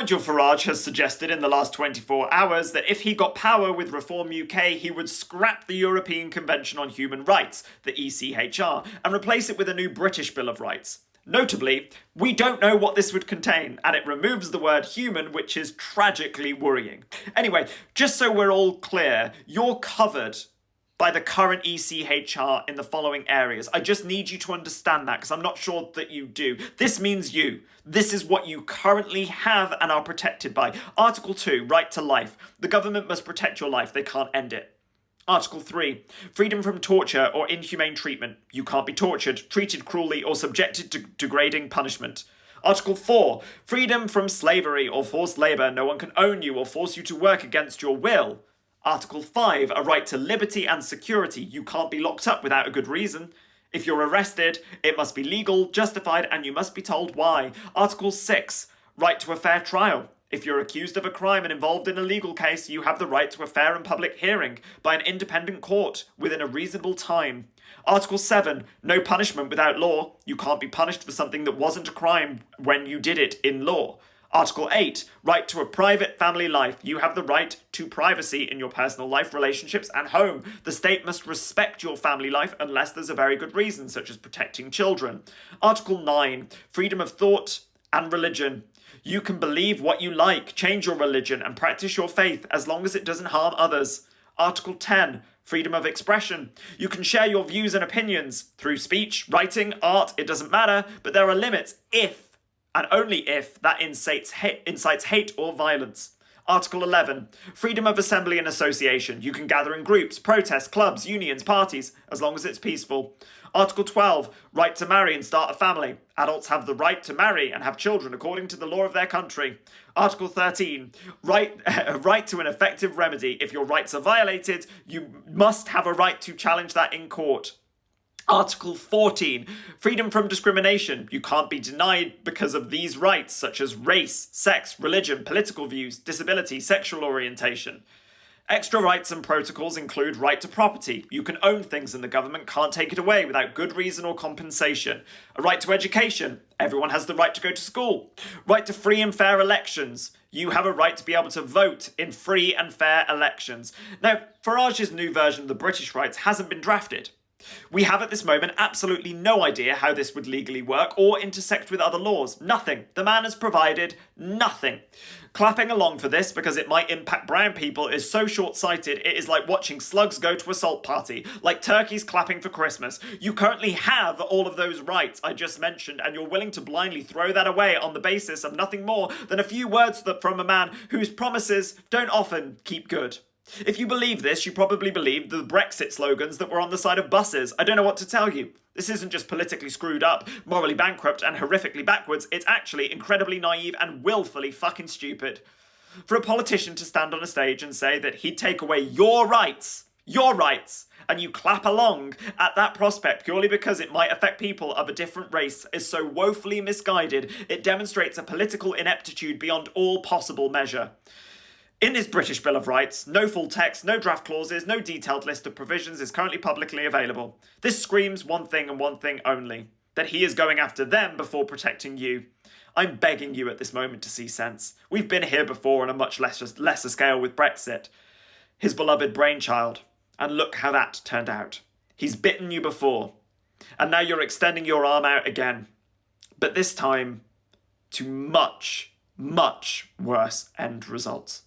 Nigel Farage has suggested in the last 24 hours that if he got power with Reform UK, he would scrap the European Convention on Human Rights, the ECHR, and replace it with a new British Bill of Rights. Notably, we don't know what this would contain, and it removes the word human, which is tragically worrying. Anyway, just so we're all clear, you're covered by the current ECHR in the following areas. I just need you to understand that, because I'm not sure that you do. This means you. This is what you currently have and are protected by. Article 2, right to life. The government must protect your life. They can't end it. Article 3, freedom from torture or inhumane treatment. You can't be tortured, treated cruelly, or subjected to degrading punishment. Article 4, freedom from slavery or forced labour. No one can own you or force you to work against your will. Article 5, a right to liberty and security. You can't be locked up without a good reason. If you're arrested, it must be legal, justified, and you must be told why. Article 6, right to a fair trial. If you're accused of a crime and involved in a legal case, you have the right to a fair and public hearing by an independent court within a reasonable time. Article 7, no punishment without law. You can't be punished for something that wasn't a crime when you did it in law. Article 8, right to a private family life. You have the right to privacy in your personal life, relationships, and home. The state must respect your family life unless there's a very good reason, such as protecting children. Article 9, freedom of thought and religion. You can believe what you like, change your religion, and practice your faith as long as it doesn't harm others. Article 10, freedom of expression. You can share your views and opinions through speech, writing, art, it doesn't matter, but there are limits if and only if that incites hate or violence. Article 11, freedom of assembly and association. You can gather in groups, protest, clubs, unions, parties, as long as it's peaceful. Article 12, right to marry and start a family. Adults have the right to marry and have children according to the law of their country. Article 13, right to an effective remedy. If your rights are violated, you must have a right to challenge that in court. Article 14, freedom from discrimination. You can't be denied because of these rights, such as race, sex, religion, political views, disability, sexual orientation. Extra rights and protocols include right to property. You can own things and the government can't take it away without good reason or compensation. A right to education. Everyone has the right to go to school. Right to free and fair elections. You have a right to be able to vote in free and fair elections. Now, Farage's new version of the British rights hasn't been drafted. We have at this moment absolutely no idea how this would legally work or intersect with other laws. Nothing. The man has provided nothing. Clapping along for this because it might impact brown people is so short-sighted it is like watching slugs go to a salt party, like turkeys clapping for Christmas. You currently have all of those rights I just mentioned and you're willing to blindly throw that away on the basis of nothing more than a few words from a man whose promises don't often keep good. If you believe this, you probably believe the Brexit slogans that were on the side of buses. I don't know what to tell you. This isn't just politically screwed up, morally bankrupt, and horrifically backwards. It's actually incredibly naive and willfully fucking stupid. For a politician to stand on a stage and say that he'd take away your rights, and you clap along at that prospect purely because it might affect people of a different race is so woefully misguided, it demonstrates a political ineptitude beyond all possible measure. In this British Bill of Rights, no full text, no draft clauses, no detailed list of provisions is currently publicly available. This screams one thing and one thing only, that he is going after them before protecting you. I'm begging you at this moment to see sense. We've been here before on a much lesser scale with Brexit. His beloved brainchild. And look how that turned out. He's bitten you before. And now you're extending your arm out again. But this time, to much, much worse end results.